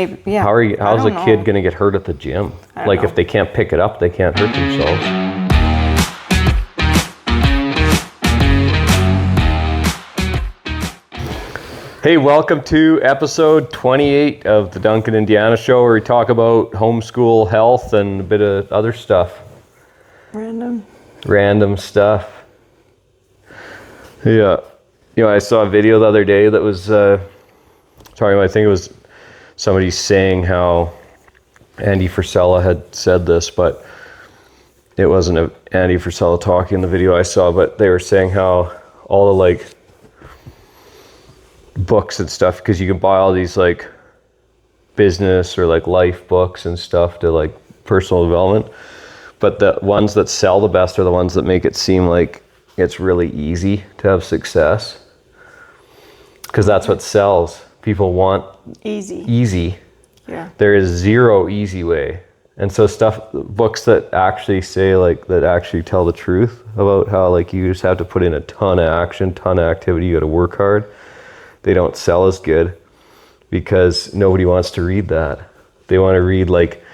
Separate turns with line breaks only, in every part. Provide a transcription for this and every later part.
Yeah. How's a kid going to get hurt at the gym? Like, if they can't pick it up, they can't hurt themselves. Hey, welcome to episode 28 of the Duncan and Deanna Show, where we talk about homeschool health and a bit of other stuff. Random stuff. Yeah. You know, I saw a video the other day that was talking about, I think it was somebody saying how Andy Frisella had said this, but it wasn't Andy Frisella talking in the video I saw, but they were saying how all the like books and stuff, because you can buy all these like business or like life books and stuff to like personal development, but the ones that sell the best are the ones that make it seem like it's really easy to have success, because that's what sells. People want easy. Yeah. There is zero easy way. And so books that actually say like, that actually tell the truth about how like you just have to put in a ton of action, ton of activity, you got to work hard. They don't sell as good because nobody wants to read that. They want to read like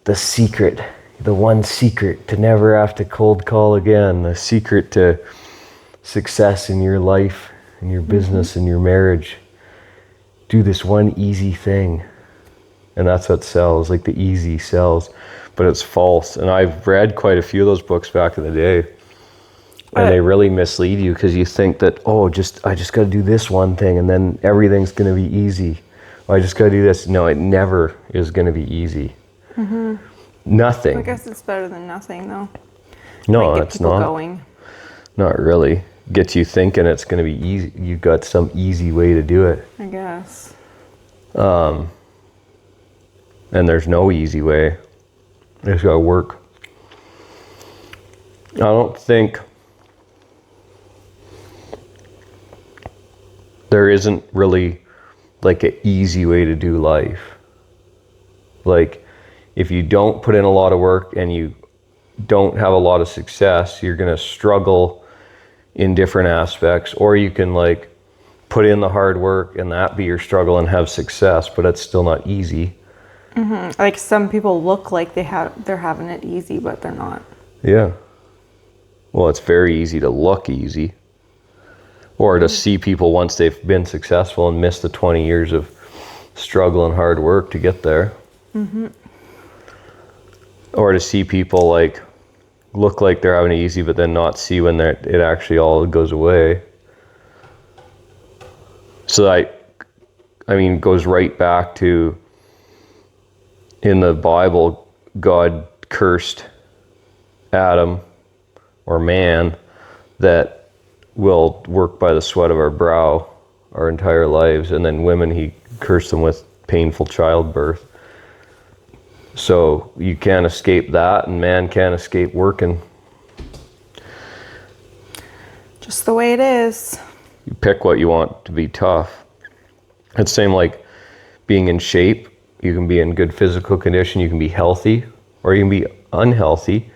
the secret, the one secret to never have to cold call again, the secret to success in your life, in your business, in your marriage. Do this one easy thing. And that's what sells, like the easy sells, but it's false. And I've read quite a few of those books back in the day, and they really mislead you because you think that, I just got to do this one thing and then everything's going to be easy. I just got to do this. No, it never is going to be easy. Mm-hmm. Nothing.
I guess it's better than nothing, though.
No, it's not.
Going.
Not really. Gets you thinking it's going to be easy. You've got some easy way to do it.
I guess.
And there's no easy way. You just got to work. I don't think there isn't really like an easy way to do life. Like, if you don't put in a lot of work and you don't have a lot of success, you're going to struggle in different aspects, or you can like put in the hard work and that be your struggle and have success, but it's still not easy.
Mm-hmm. Like, some people look like they're having it easy, but they're not.
Yeah. Well, it's very easy to look easy, or to see people once they've been successful and missed the 20 years of struggle and hard work to get there. Mm-hmm. Or to see people like look like they're having it easy, but then not see when it actually all goes away. So I mean, it goes right back to, in the Bible, God cursed Adam, or man, that will work by the sweat of our brow our entire lives. And then women, he cursed them with painful childbirth. So you can't escape that, and man can't escape working.
Just the way it is.
You pick what you want to be tough. It's same like being in shape. You can be in good physical condition, you can be healthy, or you can be unhealthy,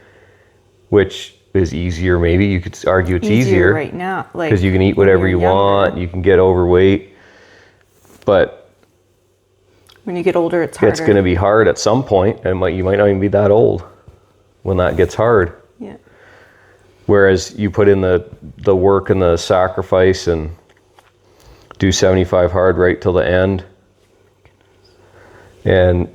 which is easier. Maybe you could argue it's easier
right now, like,
because you can eat whatever you want, you can get overweight, but
when you get older, it's harder.
It's going to be hard at some point, and you might not even be that old when that gets hard.
Yeah.
Whereas you put in the work and the sacrifice and do 75 hard right till the end, and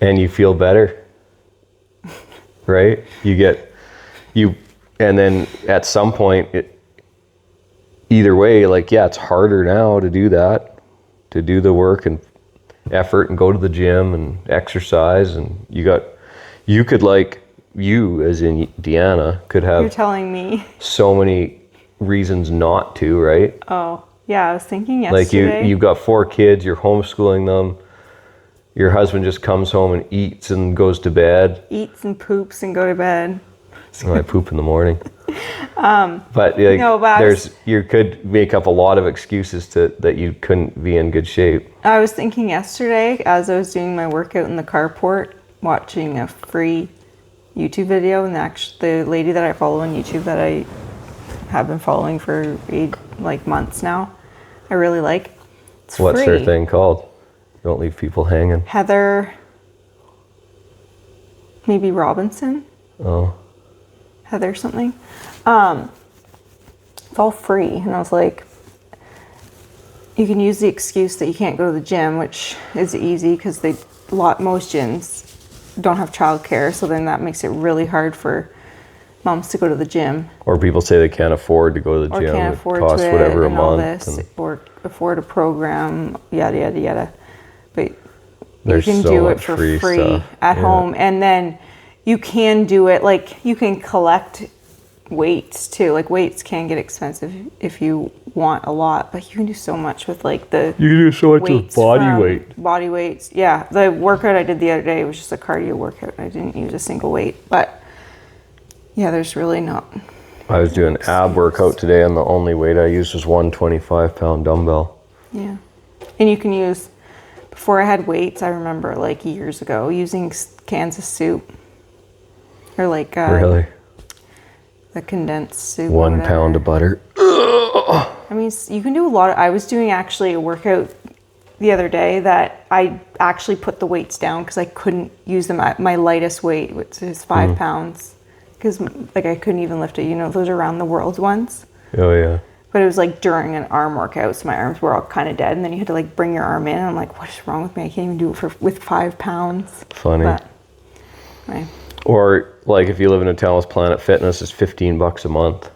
you feel better, right? And then at some point, either way, like, yeah, it's harder now to do that, to do the work and effort and go to the gym and exercise, and you could like, you as in Deanna could have,
you're telling me,
so many reasons not to, right?
Oh yeah, I was thinking yesterday.
Like, you've got 4 kids, you're homeschooling them, your husband just comes home and eats and goes to bed.
Eats and poops and go to bed.
I poop in the morning. But like, no, you could make up a lot of excuses that you couldn't be in good shape.
I was thinking yesterday, as I was doing my workout in the carport, watching a free YouTube video, and the lady that I follow on YouTube that I have been following for like months now, I really like. It's
What's
free.
their thing called? Don't leave people hanging.
Heather, maybe Robinson.
Oh.
Heather something. It's all free. And I was like, you can use the excuse that you can't go to the gym, which is easy because most gyms don't have childcare. So then that makes it really hard for moms to go to the gym.
Or people say they can't afford to go to the
Or
gym.
can't
It
afford
costs
to
whatever
it
a
and all
month.
this,
And
or afford a program, yada, yada, yada. But
there's
you can
so
do it
much
for
free
free
stuff.
at
Yeah.
home. And then you can do it, like you can collect weights too. Like weights can get expensive if you want a lot, but you can do so much with like the
You can do so much with
weights
body
from
weight.
body weights. Yeah, the workout I did the other day was just a cardio workout. I didn't use a single weight, but yeah, there's really not.
I was doing ab workout today, and the only weight I used was 125-pound dumbbell.
Yeah, and you can use. Before I had weights, I remember like years ago using cans of soup, or like
Really?
the condensed soup.
1 pound of butter.
I mean, you can do a lot. I was doing actually a workout the other day that I actually put the weights down because I couldn't use them at my lightest weight, which is 5 pounds, because like I couldn't even lift it. You know, those around the world ones.
Oh, yeah.
But it was like during an arm workout, so my arms were all kind of dead, and then you had to like bring your arm in. And I'm like, what is wrong with me? I can't even do it with 5 pounds.
Funny.
But, right.
Or like if you live in a town with Planet Fitness, it's $15 a month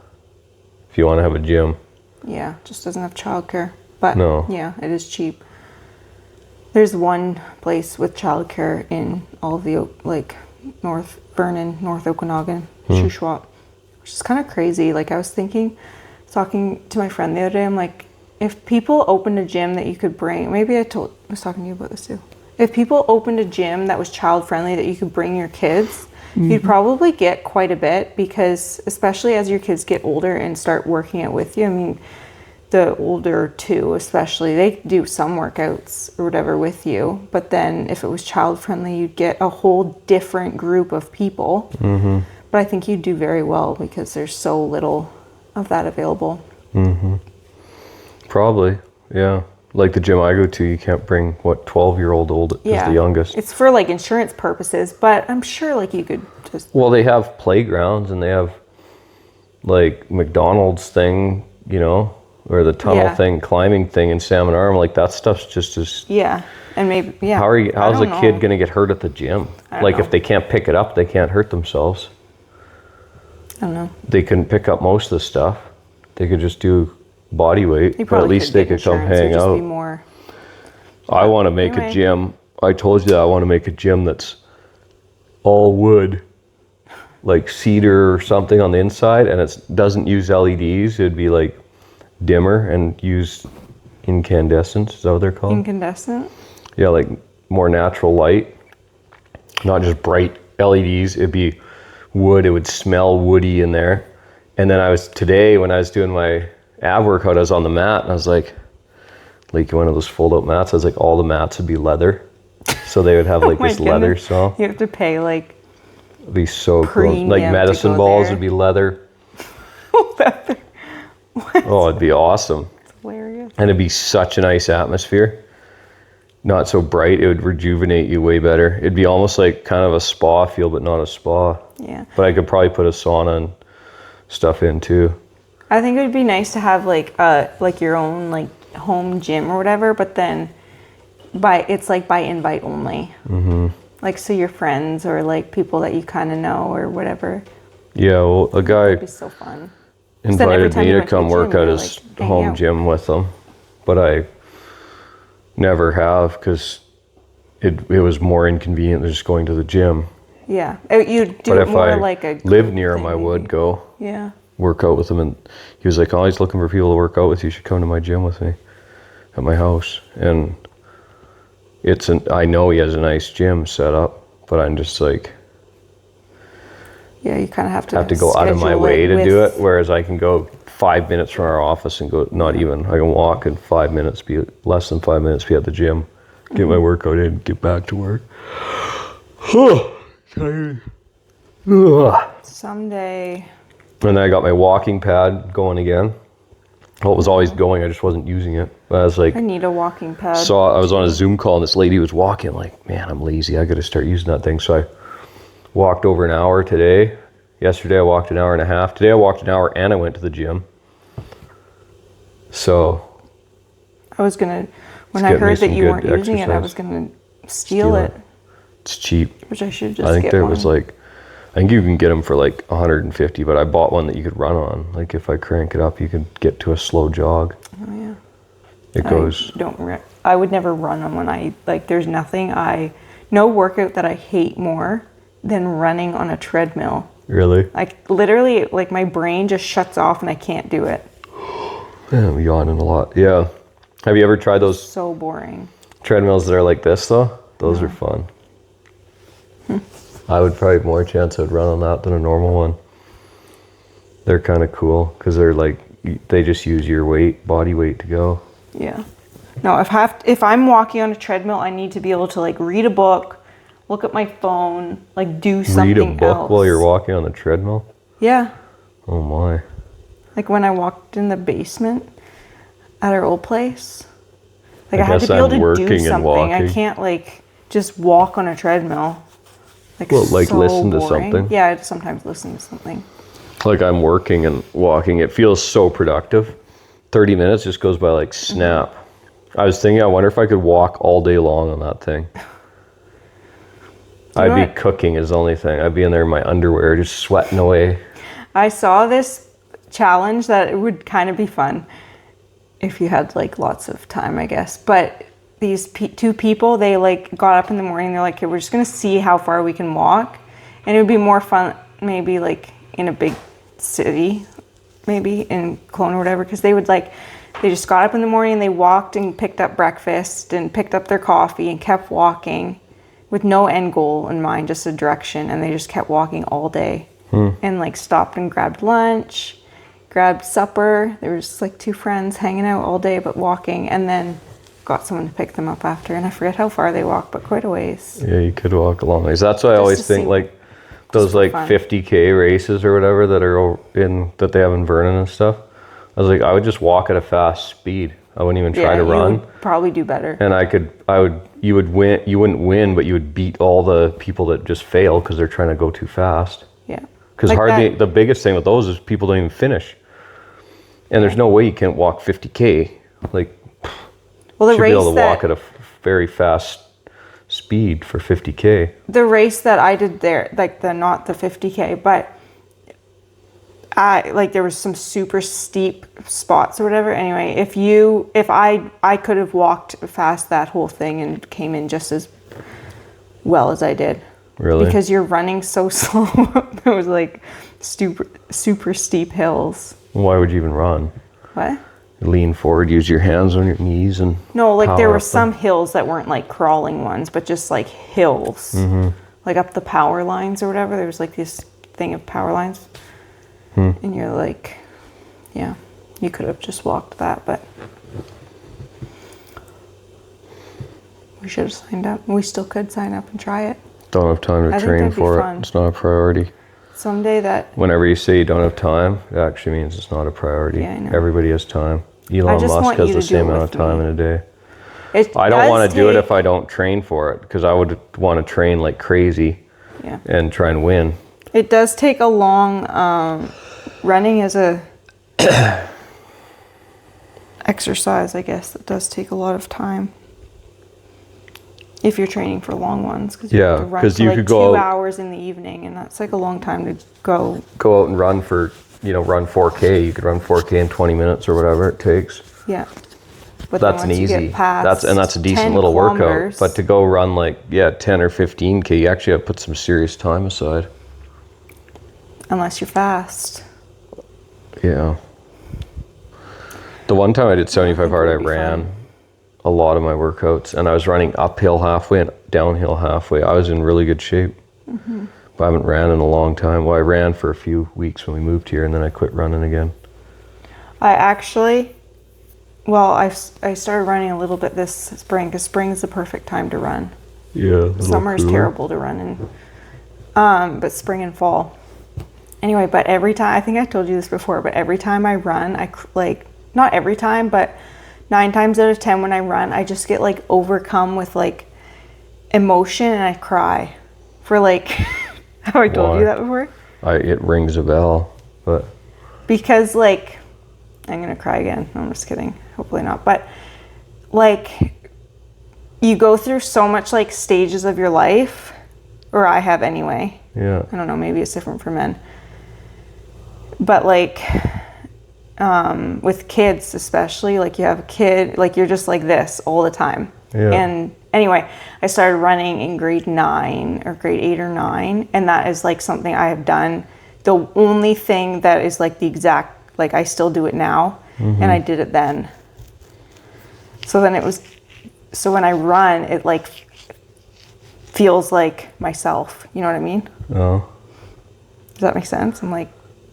if you want to have a gym.
Yeah, just doesn't have childcare. But
No.
yeah, it is cheap. There's one place with childcare in all of the like North Vernon, North Okanagan, Shuswap, which is kind of crazy. Like I was talking to my friend the other day, I'm like, if people opened a gym that you could bring, maybe I was talking to you about this too. If people opened a gym that was child friendly that you could bring your kids, you'd probably get quite a bit, because especially as your kids get older and start working out with you, I mean, the older two especially, they do some workouts or whatever with you, but then if it was child friendly, you'd get a whole different group of people. But I think you'd do very well because there's so little of that available.
Probably, yeah. Like the gym I go to, you can't bring, 12-year-old is the youngest.
It's for like insurance purposes, but I'm sure like you could just...
Well, they have playgrounds and they have like McDonald's thing, you know, or the tunnel thing, climbing thing in Salmon Arm. Like that stuff's just as...
Yeah, and maybe, yeah.
How's a kid going to get hurt at the gym? Like if they can't pick it up, they can't hurt themselves.
I don't know.
They can pick up most of the stuff. They could just do body weight,
You
but at least they could come hang out.
Be more...
I want to make a gym. I told you that I want to make a gym that's all wood, like cedar or something on the inside, and it doesn't use LEDs. It'd be like dimmer and use incandescent. Is that what they're called?
Incandescent?
Yeah, like more natural light, not just bright LEDs. It'd be wood. It would smell woody in there. And then today when I was doing my ab workout, I was on the mat and I was like one of those fold out mats. I was like, all the mats would be leather. So they would have like this leather smell.
You have to pay like...
It'd be so cool. Like medicine balls would be leather.
Leather.
Oh, it'd be awesome.
It's hilarious.
And it'd be such a nice atmosphere. Not so bright. It would rejuvenate you way better. It'd be almost like kind of a spa feel, but not a spa.
Yeah.
But I could probably put a sauna and stuff in too.
I think it would be nice to have like your own like home gym or whatever, but then it's like by invite only. Like so your friends or like people that you kind of know or whatever.
Yeah, well, a guy
It'd be so fun.
invited me to come work at his home gym with him, but I never have because it was more inconvenient than just going to the gym.
Yeah, you'd do
But
it
if
more
I
like a
lived near him,
thing,
I would
maybe.
go
Yeah.
work out with him, and he was like, always looking for people to work out with. You should come to my gym with me at my house. And I know he has a nice gym set up, but I'm just like,
Yeah, you kind of have to
go out of my
schedule
way to do
with-
it, whereas I can go 5 minutes from our office and go, not even, I can walk in 5 minutes, be less than 5 minutes, be at the gym, get my workout in, get back to work. Tired.
Someday.
And then I got my walking pad going again. Well, it was always going. I just wasn't using it. I was like,
I need a walking pad.
so I was on a Zoom call and this lady was walking. Like, man, I'm lazy. I got to start using that thing. So I walked over an hour today. Yesterday I walked an hour and a half. Today I walked an hour and I went to the gym. So
I was gonna, when I heard that you weren't using it, I was gonna steal it.
It's cheap.
Which I should just
I think
get
there
one.
was like, I think you can get them for like 150, but I bought one that you could run on. Like if I crank it up, you could get to a slow jog.
Oh yeah.
It goes.
I would never run on when there's no workout that I hate more than running on a treadmill.
Really?
Like literally, like my brain just shuts off and I can't do it.
Yeah, I'm yawning a lot. Yeah. Have you ever tried those
So boring.
treadmills that are like this though? Those are fun. I would probably have more chance I'd run on that than a normal one. They're kind of cool because they're like, they just use your body weight to go.
Yeah. No, if I'm walking on a treadmill, I need to be able to like read a book, look at my phone, like do something else.
Read a book while you're walking on the treadmill?
Yeah.
Oh my.
Like when I walked in the basement at our old place, like I had to
guess
be able
I'm
to do
working and
something. I
walking.
can't like just walk on a treadmill.
Well, like
so
listen to
boring.
something?
Yeah, I'd sometimes listen to something.
Like I'm working and walking. It feels so productive. 30 minutes just goes by like snap. I was thinking, I wonder if I could walk all day long on that thing. I'd be cooking is the only thing. I'd be in there in my underwear just sweating away.
I saw this challenge that it would kind of be fun if you had like lots of time, I guess. But these two people, they like got up in the morning. They're like, okay, we're just going to see how far we can walk. And it would be more fun maybe like in a big city, maybe in Kelowna or whatever. Because they just got up in the morning and they walked and picked up breakfast and picked up their coffee and kept walking with no end goal in mind, just a direction. And they just kept walking all day and like stopped and grabbed lunch, grabbed supper. There was just like two friends hanging out all day, but walking, and then got someone to pick them up after. And I forget how far they walked, but quite a ways.
Yeah, you could walk a long ways. That's why I always think like those like
fun.
50K races or whatever that they have in Vernon and stuff. I was like, I would just walk at a fast speed. I wouldn't even try to run.
You would probably do better.
And you would win. You wouldn't win, but you would beat all the people that just fail because they're trying to go too fast.
Yeah.
Because the biggest thing with those is people don't even finish. And there's no way you can't walk 50K. Like,
well, the
you should
race
be able to walk at a very fast speed for 50K.
The race that I did there, like not the 50K, but there was some super steep spots or whatever. Anyway, if I could have walked fast that whole thing and came in just as well as I did.
Really?
Because you're running so slow up those like super steep hills.
Why would you even run?
What?
Lean forward, use your hands on your knees and
no, like there
power
were
up
some
them.
hills that weren't like crawling ones, but just like hills, like up the power lines or whatever. There was like this thing of power lines, and you're like, yeah, you could have just walked that, but we should have signed up. We still could sign up and try it.
Don't have time to train for it. It's not a priority.
Someday that.
Whenever you say you don't have time, it actually means it's not a priority.
Yeah, I know.
Everybody has time. Elon Musk has the same amount of time in a day. I don't want to do it if I don't train for it, because I would want to train like crazy and try and win.
It does take a long, running as a exercise, I guess. It does take a lot of time. If you're training for long ones, because you have to run for like 2 hours in the evening, and that's like a long time to go.
Go out and run for, run 4K. You could run 4K in 20 minutes or whatever it takes.
Yeah. But
that's an easy. That's a decent little workout. But to go run like 10 or 15K, you actually have to put some serious time aside.
Unless you're fast.
Yeah. The one time I did 75 hard, I ran a lot of my workouts, and I was running uphill halfway and downhill halfway. I was in really good shape. But I haven't ran in a long time. Well, I ran for a few weeks when we moved here, and then I quit running again. I
started running a little bit this spring, because spring is the perfect time to run.
Yeah.
Summer is terrible to run in, but spring and fall. Anyway, but every time, I think I told you this before, but every time I run, not every time, but 9 times out of 10 when I run, I just get like overcome with like emotion and I cry for like, have I told
Why?
you that before?
It rings a bell, but
Because like, I'm gonna cry again. No, I'm just kidding. Hopefully not. But like, you go through so much like stages of your life, or I have anyway.
yeah.
I don't know, maybe it's different for men. But like, with kids especially, like you have a kid, like you're just like this all the time.
Yeah.
And anyway, I started running in grade 9 or grade 8 or 9, and that is like something I have done. The only thing that is like the exact, like I still do it now, and I did it then. So then so when I run, it like feels like myself. You know what I mean?
Oh.
Does that make sense? I'm like,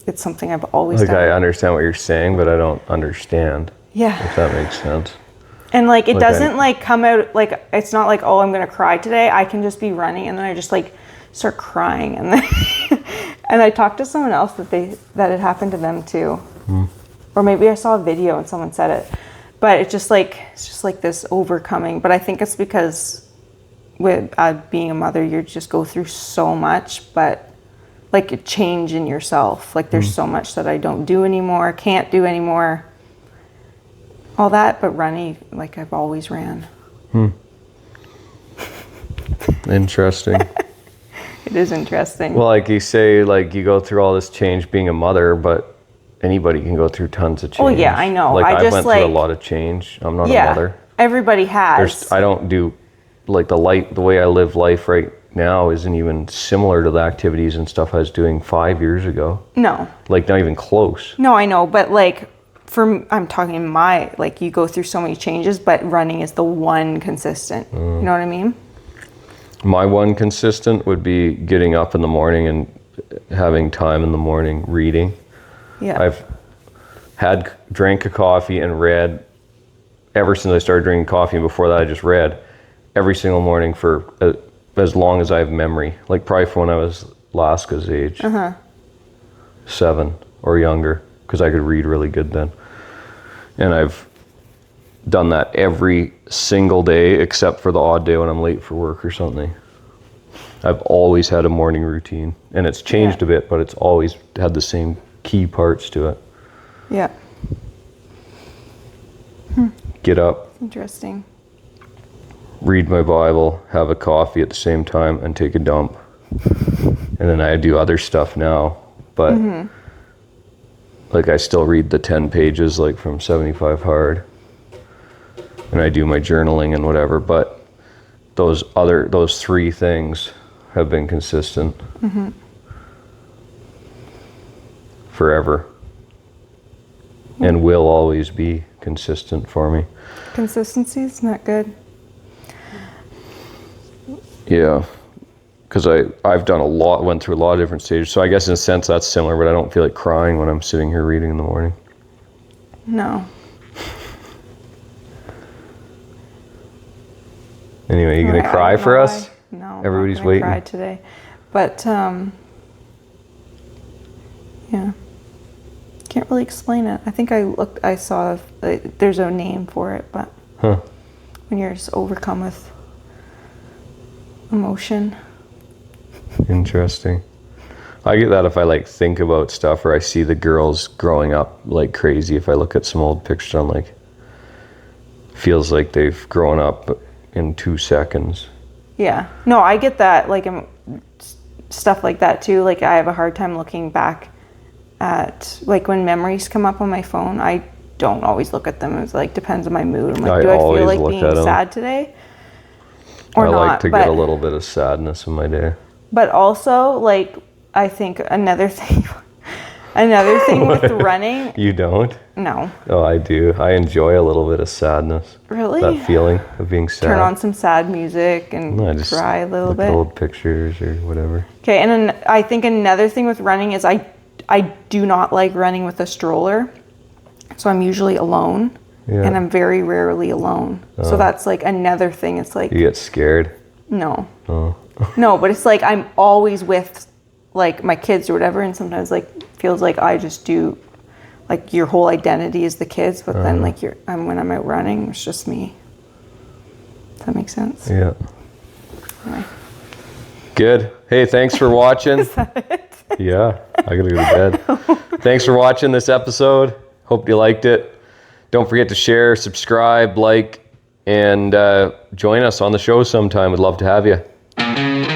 it's something I've always
Like
done.
I understand what you're saying, but I don't understand.
Yeah.
If that makes sense.
And like, it
Like
doesn't like come out, like, it's not like, oh, I'm going to cry today. I can just be running and then I just like start crying. And then, and I talked to someone else that it happened to them too. Or maybe I saw a video and someone said it, but it's just like this overcoming. But I think it's because with being a mother, you just go through so much, but like a change in yourself. Like there's so much that I don't do anymore, can't do anymore. All that, but running, like I've always ran.
Interesting.
It is interesting.
Well, like you say, like you go through all this change being a mother, but anybody can go through tons of change.
Oh, yeah, I know.
Like
I
I
just,
went
like-
through a lot of change. I'm not a
yeah,
mother.
everybody has.
I don't do like the way I live life right now isn't even similar to the activities and stuff I was doing 5 years ago.
No,
Like not even close.
no, I know, but like I'm talking like you go through so many changes, but running is the one consistent. You know what I mean?
My one consistent would be getting up in the morning and having time in the morning reading.
Yeah.
I've drank a coffee and read ever since I started drinking coffee, and before that I just read every single morning for as long as I have memory. Like probably from when I was Laska's age. 7 or younger, because I could read really good then. And I've done that every single day except for the odd day when I'm late for work or something. I've always had a morning routine, and it's changed a bit, but it's always had the same key parts to it.
Yeah.
Get up,
Interesting.
read my Bible, have a coffee at the same time, and take a dump. And then I do other stuff now, but like I still read the 10 pages like from 75 Hard, and I do my journaling and whatever, but those 3 things have been consistent forever and will always be consistent for me.
Consistency is not good.
Yeah, because I've done went through a lot of different stages, so I guess in a sense that's similar, but I don't feel like crying when I'm sitting here reading in the morning.
No.
Anyway, you gonna
I
cry
don't know
for
why.
us?
No, I'm
Everybody's
not gonna
waiting.
cry today, but yeah, can't really explain it. I think I saw there's a name for it, but when you're just overcome with emotion.
Interesting. I get that if I like think about stuff, or I see the girls growing up like crazy. If I look at some old pictures, I'm like, feels like they've grown up in 2 seconds.
Yeah. No, I get that. Like stuff like that too. Like I have a hard time looking back at like when memories come up on my phone. I don't always look at them. It's like depends on my mood. I'm like, do I
always
feel like
look
being
at 'em.
sad today? Or
I
not?
like to get a little bit of sadness in my day.
But also, like, I think another thing with running.
You don't?
No.
Oh, I do. I enjoy a little bit of sadness.
Really?
That feeling of being sad.
Turn on some sad music and
No, I just
cry a little
look
bit.
at old pictures or whatever.
Okay, and then I think another thing with running is I do not like running with a stroller. So I'm usually alone.
Yeah.
And I'm very rarely alone. So that's like another thing. It's like,
You get scared.
no.
Oh.
No, but it's like I'm always with like my kids or whatever, and sometimes like feels like I just do like your whole identity is the kids, but then like when I'm out running, it's just me. Does that make sense?
Yeah.
Anyway.
Good. Hey, thanks for watching.
Is that it?
Yeah, I gotta go to bed. Thanks for watching this episode. Hope you liked it. Don't forget to share, subscribe, like, and join us on the show sometime. We'd love to have you.